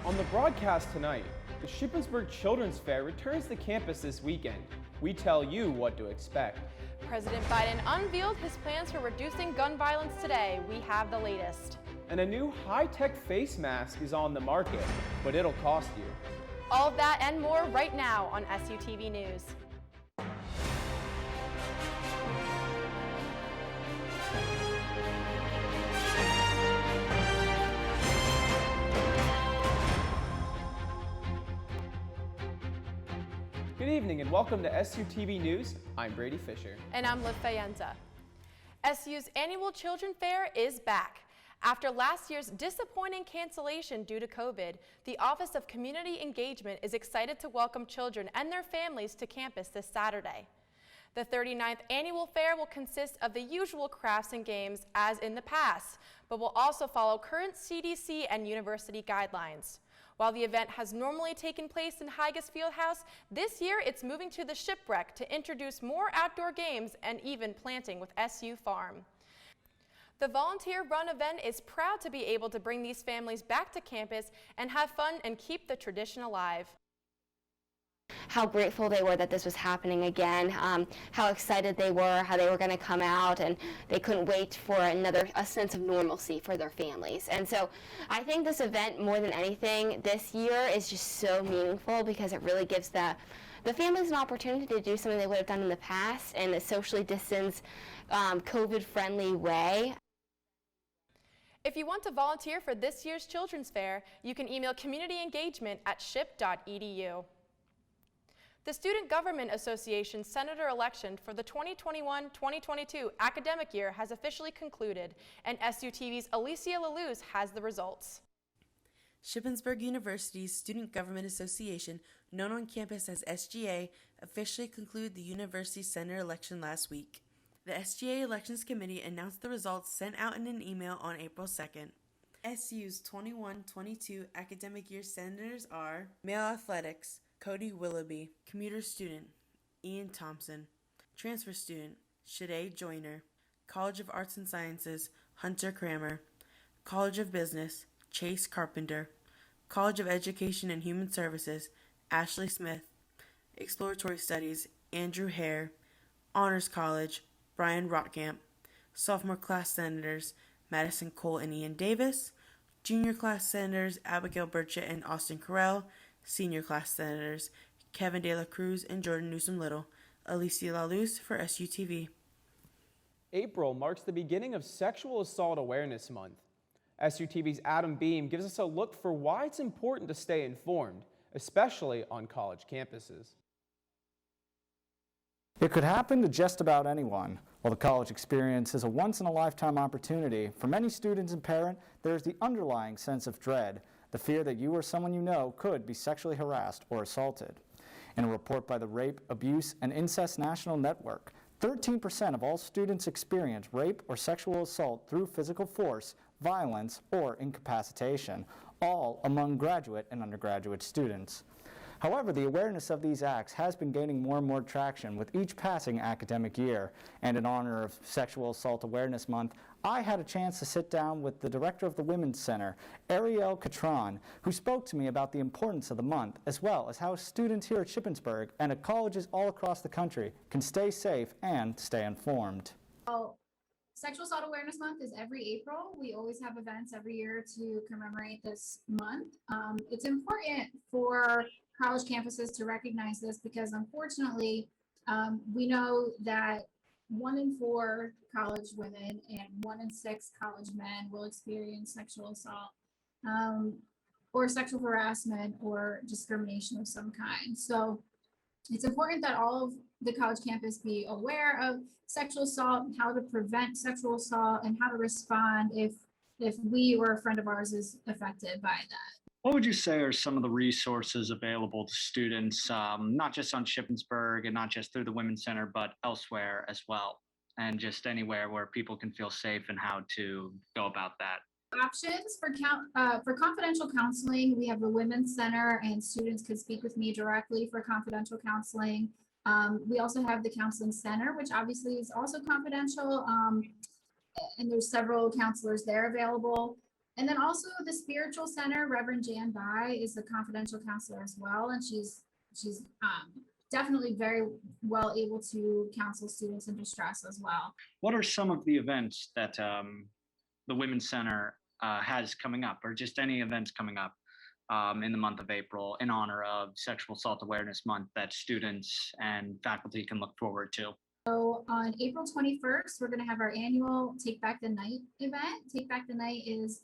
On the broadcast tonight, the Shippensburg Children's Fair returns to campus this weekend. We tell you what to expect. President Biden unveiled his plans for reducing gun violence today. We have the latest. And a new high-tech face mask is on the market, but it'll cost you. All of that and more right now on SUTV News. Good evening and welcome to SUTV News. I'm Brady Fisher. And I'm Livv Faenza. SU's annual Children Fair is back. After last year's disappointing cancellation due to COVID, the Office of Community Engagement is excited to welcome children and their families to campus this Saturday. The 39th annual fair will consist of the usual crafts and games as in the past, but will also follow current CDC and university guidelines. While the event has normally taken place in Higas Fieldhouse, this year it's moving to the Shipwreck to introduce more outdoor games and even planting with SU Farm. The volunteer-run event is proud to be able to bring these families back to campus and have fun and keep the tradition alive. How grateful they were that this was happening again, how excited they were, how they were going to come out, and they couldn't wait for a sense of normalcy for their families. And so I think this event, more than anything, this year is just so meaningful because it really gives the families an opportunity to do something they would have done in the past in a socially distanced, COVID-friendly way. If you want to volunteer for this year's Children's Fair, you can email communityengagement@ship.edu. The Student Government Association Senator election for the 2021-2022 academic year has officially concluded, and SUTV's Alicia LaLuz has the results. Shippensburg University's Student Government Association, known on campus as SGA, officially concluded the university senator election last week. The SGA Elections Committee announced the results sent out in an email on April 2nd. SU's 21-22 academic year senators are Male Athletics, Cody Willoughby, Commuter Student, Ian Thompson, Transfer Student, Shade Joyner, College of Arts and Sciences, Hunter Kramer, College of Business, Chase Carpenter, College of Education and Human Services, Ashley Smith, Exploratory Studies, Andrew Hare, Honors College, Brian Rotkamp, Sophomore Class Senators, Madison Cole and Ian Davis, Junior Class Senators, Abigail Burchett and Austin Carell, Senior Class Senators, Kevin De La Cruz and Jordan Newsom-Little. Alicia LaLuz for SUTV. April marks the beginning of Sexual Assault Awareness Month. SUTV's Adam Beam gives us a look for why it's important to stay informed, especially on college campuses. It could happen to just about anyone. While the college experience is a once-in-a-lifetime opportunity, for many students and parents, there is the underlying sense of dread, the fear that you or someone you know could be sexually harassed or assaulted. In a report by the Rape, Abuse, and Incest National Network, 13% of all students experience rape or sexual assault through physical force, violence, or incapacitation, all among graduate and undergraduate students. However, the awareness of these acts has been gaining more and more traction with each passing academic year. And in honor of Sexual Assault Awareness Month, I had a chance to sit down with the director of the Women's Center, Ariel Catron, who spoke to me about the importance of the month, as well as how students here at Shippensburg and at colleges all across the country can stay safe and stay informed. Sexual Assault Awareness Month is every April. We always have events every year to commemorate this month. It's important for college campuses to recognize this because unfortunately, we know that 1 in 4 college women and 1 in 6 college men will experience sexual assault or sexual harassment or discrimination of some kind. So it's important that all of the college campus be aware of sexual assault, how to prevent sexual assault, and how to respond if we or a friend of ours is affected by that. What would you say are some of the resources available to students, not just on Shippensburg and not just through the Women's Center, but elsewhere as well, and just anywhere where people can feel safe and how to go about that? Options for confidential counseling, we have the Women's Center, and students can speak with me directly for confidential counseling. We also have the Counseling Center, which obviously is also confidential, and there's several counselors there available. And then also the spiritual center, Reverend Jan Bai is the confidential counselor as well. And she's definitely very well able to counsel students in distress as well. What are some of the events that the Women's Center has coming up, or just any events coming up in the month of April in honor of Sexual Assault Awareness Month that students and faculty can look forward to? So on April 21st, we're going to have our annual Take Back the Night event. Take Back the Night is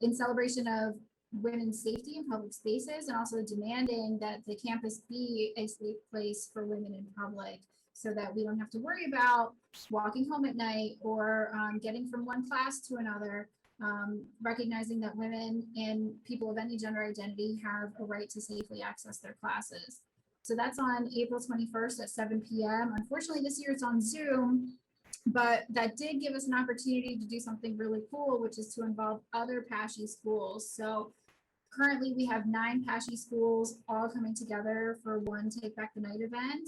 in celebration of women's safety in public spaces and also demanding that the campus be a safe place for women in public so that we don't have to worry about walking home at night or getting from one class to another, recognizing that women and people of any gender identity have a right to safely access their classes. So that's on April 21st at 7 p.m. Unfortunately, this year it's on Zoom, but that did give us an opportunity to do something really cool, which is to involve other PASHE schools. So currently we have 9 PASHE schools all coming together for one Take Back the Night event.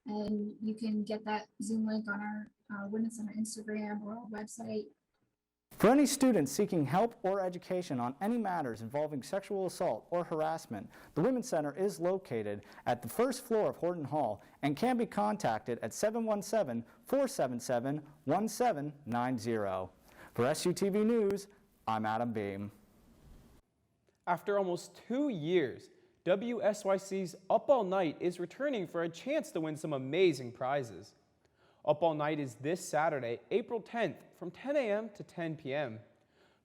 And you can get that Zoom link on our Women's Center Instagram or our website. For any students seeking help or education on any matters involving sexual assault or harassment, the Women's Center is located at the first floor of Horton Hall and can be contacted at 717-477-1790. For SUTV News, I'm Adam Beam. After almost 2 years, WSYC's Up All Night is returning for a chance to win some amazing prizes. Up All Night is this Saturday, April 10th, from 10 a.m. to 10 p.m.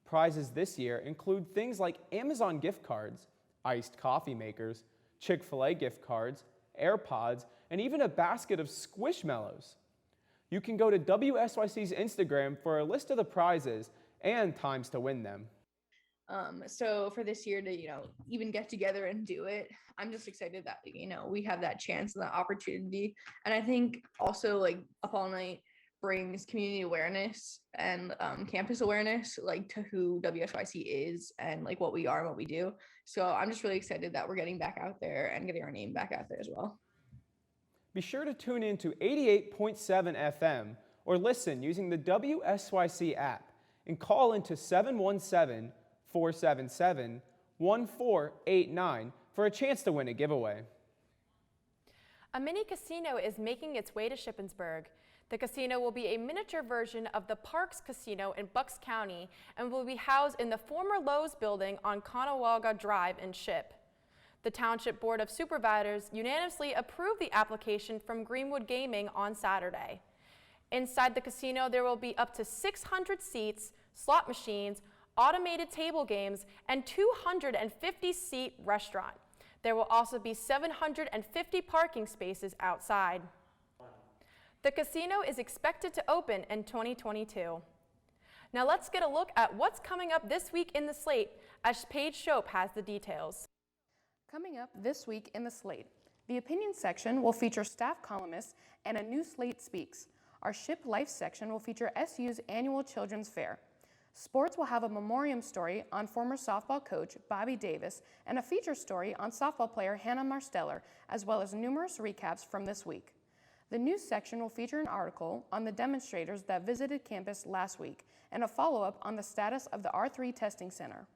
Prizes this year include things like Amazon gift cards, iced coffee makers, Chick-fil-A gift cards, AirPods, and even a basket of Squishmallows. You can go to WSYC's Instagram for a list of the prizes and times to win them. So for this year to, even get together and do it, I'm just excited that, we have that chance and that opportunity. And I think also Up All Night brings community awareness and campus awareness, to who WSYC is and what we are and what we do. So I'm just really excited that we're getting back out there and getting our name back out there as well. Be sure to tune in to 88.7 FM or listen using the WSYC app and call into 717-477-1489 for a chance to win a giveaway. A mini casino is making its way to Shippensburg. The casino will be a miniature version of the Parks Casino in Bucks County and will be housed in the former Lowe's building on Conewaga Drive in Ship. The Township Board of Supervisors unanimously approved the application from Greenwood Gaming on Saturday. Inside the casino, there will be up to 600 seats, slot machines, automated table games, and 250-seat restaurant. There will also be 750 parking spaces outside. The casino is expected to open in 2022. Now let's get a look at what's coming up this week in the slate as Paige Shope has the details. Coming up this week in the slate, the opinion section will feature staff columnists and a new Slate Speaks. Our Ship Life section will feature SU's annual Children's Fair. Sports will have a memoriam story on former softball coach Bobby Davis and a feature story on softball player Hannah Marsteller, as well as numerous recaps from this week. The news section will feature an article on the demonstrators that visited campus last week and a follow-up on the status of the R3 testing center.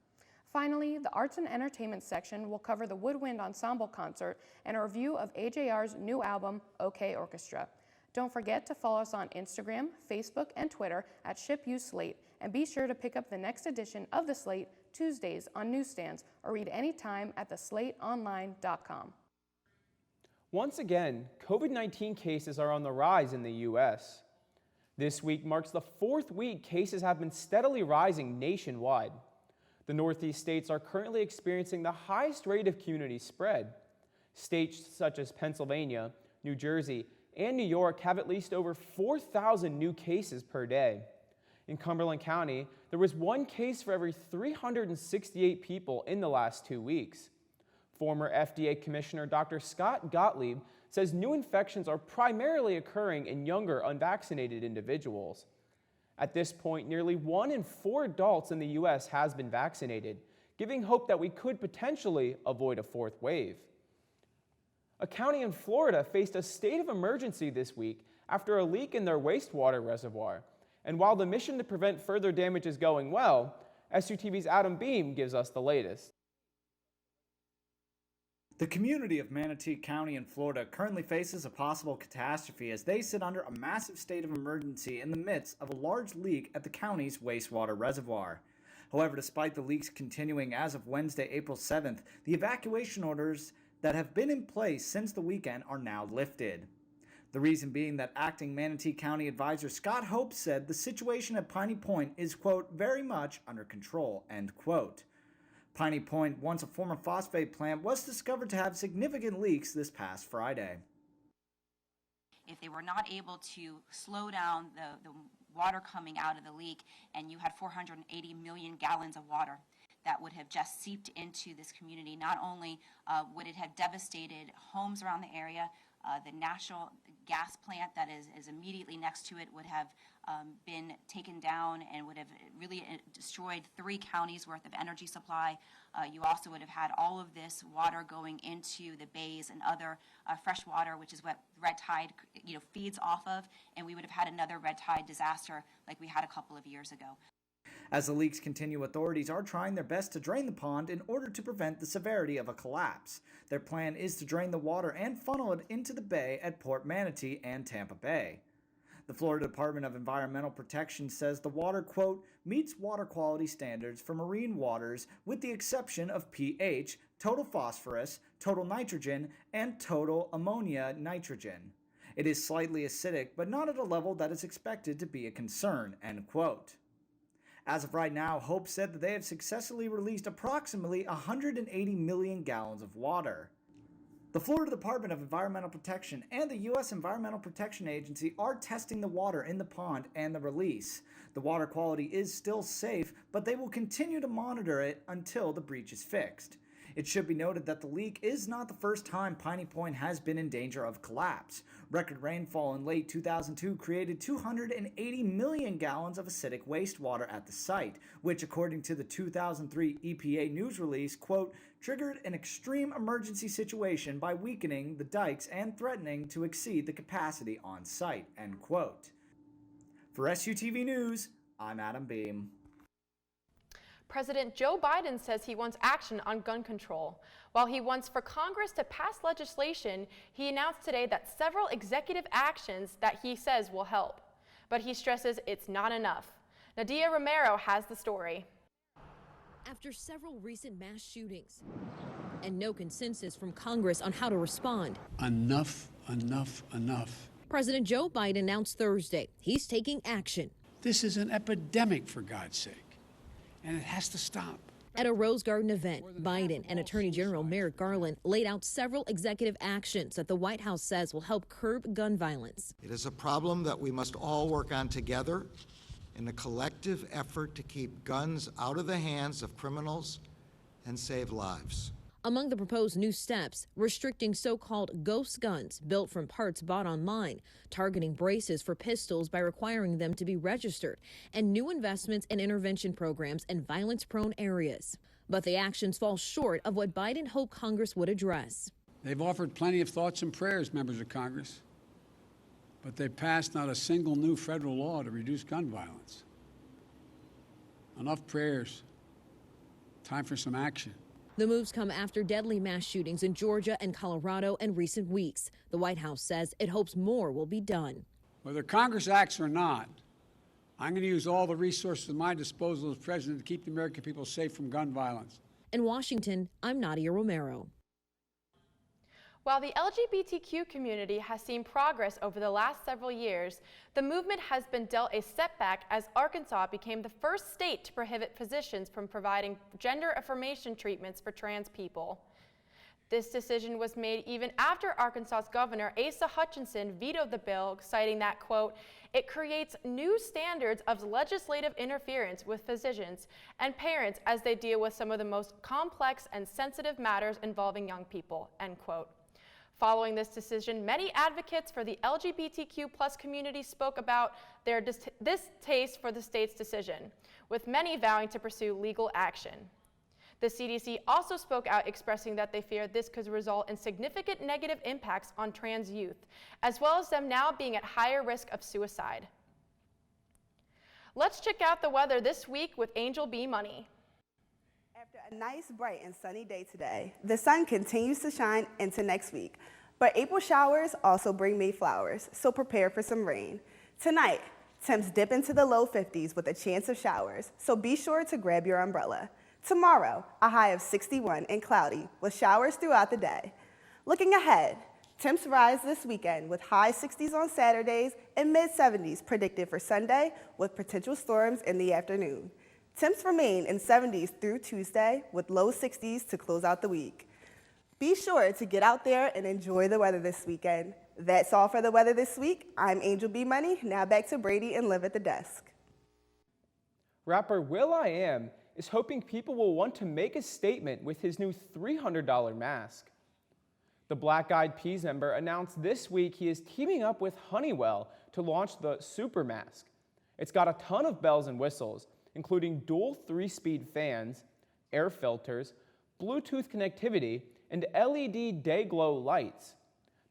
Finally, the arts and entertainment section will cover the Woodwind Ensemble concert and a review of AJR's new album, OK Orchestra. Don't forget to follow us on Instagram, Facebook, and Twitter at ShipUSlate, and be sure to pick up the next edition of The Slate Tuesdays on newsstands or read anytime at theslateonline.com. Once again, COVID-19 cases are on the rise in the U.S. This week marks the 4th week cases have been steadily rising nationwide. The Northeast states are currently experiencing the highest rate of community spread. States such as Pennsylvania, New Jersey, and New York have at least over 4,000 new cases per day. In Cumberland County, there was 1 case for every 368 people in the last 2 weeks. Former FDA Commissioner Dr. Scott Gottlieb says new infections are primarily occurring in younger unvaccinated individuals. At this point, nearly 1 in 4 adults in the U.S. has been vaccinated, giving hope that we could potentially avoid a 4th wave. A county in Florida faced a state of emergency this week after a leak in their wastewater reservoir. And while the mission to prevent further damage is going well, SUTV's Adam Beam gives us the latest. The community of Manatee County in Florida currently faces a possible catastrophe as they sit under a massive state of emergency in the midst of a large leak at the county's wastewater reservoir. However, despite the leaks continuing as of Wednesday, April 7th, the evacuation orders that have been in place since the weekend are now lifted. The reason being that acting Manatee County Advisor Scott Hope said the situation at Piney Point is, quote, very much under control, end quote. Piney Point, once a former phosphate plant, was discovered to have significant leaks this past Friday. If they were not able to slow down the water coming out of the leak, and you had 480 million gallons of water that would have just seeped into this community, not only would it have devastated homes around the area, the natural gas plant that is immediately next to it would have been taken down and would have really destroyed 3 counties worth of energy supply. You also would have had all of this water going into the bays and other fresh water, which is what red tide feeds off of, and we would have had another red tide disaster like we had a couple of years ago. As the leaks continue, authorities are trying their best to drain the pond in order to prevent the severity of a collapse. Their plan is to drain the water and funnel it into the bay at Port Manatee and Tampa Bay. The Florida Department of Environmental Protection says the water, quote, meets water quality standards for marine waters with the exception of pH, total phosphorus, total nitrogen, and total ammonia nitrogen. It is slightly acidic, but not at a level that is expected to be a concern, end quote. As of right now, Hope said that they have successfully released approximately 180 million gallons of water. The Florida Department of Environmental Protection and the U.S. Environmental Protection Agency are testing the water in the pond and the release. The water quality is still safe, but they will continue to monitor it until the breach is fixed. It should be noted that the leak is not the first time Piney Point has been in danger of collapse. Record rainfall in late 2002 created 280 million gallons of acidic wastewater at the site, which according to the 2003 EPA news release, quote, triggered an extreme emergency situation by weakening the dikes and threatening to exceed the capacity on site, end quote. For SUTV News, I'm Adam Beam. President Joe Biden says he wants action on gun control. While he wants for Congress to pass legislation, he announced today that several executive actions that he says will help. But he stresses it's not enough. Nadia Romero has the story. After several recent mass shootings and no consensus from Congress on how to respond. Enough, enough, enough. President Joe Biden announced Thursday he's taking action. This is an epidemic, for God's sake. And it has to stop. At a Rose Garden event, Biden and Attorney General Merrick Garland laid out several executive actions that the White House says will help curb gun violence. It is a problem that we must all work on together in a collective effort to keep guns out of the hands of criminals and save lives. Among the proposed new steps, restricting so-called ghost guns built from parts bought online, targeting braces for pistols by requiring them to be registered, and new investments in intervention programs in violence-prone areas. But the actions fall short of what Biden hoped Congress would address. They've offered plenty of thoughts and prayers, members of Congress, but they passed not a single new federal law to reduce gun violence. Enough prayers. Time for some action. The moves come after deadly mass shootings in Georgia and Colorado in recent weeks. The White House says it hopes more will be done. Whether Congress acts or not, I'm going to use all the resources at my disposal as president to keep the American people safe from gun violence. In Washington, I'm Nadia Romero. While the LGBTQ community has seen progress over the last several years, the movement has been dealt a setback as Arkansas became the first state to prohibit physicians from providing gender affirmation treatments for trans people. This decision was made even after Arkansas's Governor Asa Hutchinson vetoed the bill, citing that, quote, it creates new standards of legislative interference with physicians and parents as they deal with some of the most complex and sensitive matters involving young people, end quote. Following this decision, many advocates for the LGBTQ+ community spoke about their distaste for the state's decision, with many vowing to pursue legal action. The CDC also spoke out, expressing that they fear this could result in significant negative impacts on trans youth, as well as them now being at higher risk of suicide. Let's check out the weather this week with Angel B. Money. After a nice, bright, and sunny day today, the sun continues to shine into next week. But April showers also bring May flowers, so prepare for some rain. Tonight, temps dip into the low 50s with a chance of showers, so be sure to grab your umbrella. Tomorrow, a high of 61 and cloudy with showers throughout the day. Looking ahead, temps rise this weekend with high 60s on Saturdays and mid-70s predicted for Sunday with potential storms in the afternoon. Temps remain in 70s through Tuesday with low 60s to close out the week. Be sure to get out there and enjoy the weather this weekend. That's all for the weather this week. I'm Angel B. Money. Now back to Brady and Livv at the desk. Rapper will.i.am is hoping people will want to make a statement with his new $300 mask. The Black Eyed Peas member announced this week he is teaming up with Honeywell to launch the Super Mask. It's got a ton of bells and whistles, including dual 3-speed fans, air filters, Bluetooth connectivity, and LED day glow lights.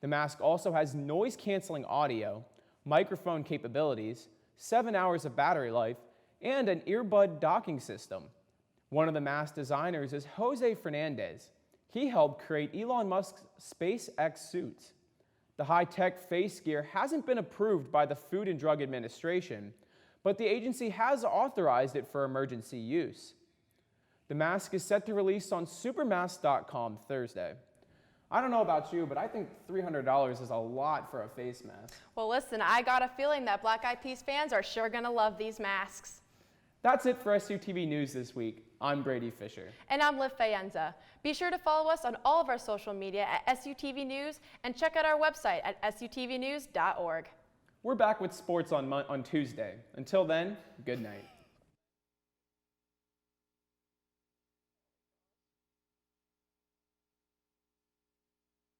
The mask also has noise-canceling audio, microphone capabilities, 7 hours of battery life, and an earbud docking system. One of the mask designers is Jose Fernandez. He helped create Elon Musk's SpaceX suits. The high-tech face gear hasn't been approved by the Food and Drug Administration, but the agency has authorized it for emergency use. The mask is set to release on supermask.com Thursday. I don't know about you, but I think $300 is a lot for a face mask. Well, listen, I got a feeling that Black Eyed Peas fans are sure gonna love these masks. That's it for SUTV News this week. I'm Brady Fisher. And I'm Livv Faenza. Be sure to follow us on all of our social media at SUTV News and check out our website at sutvnews.org. We're back with sports on Tuesday. Until then, good night.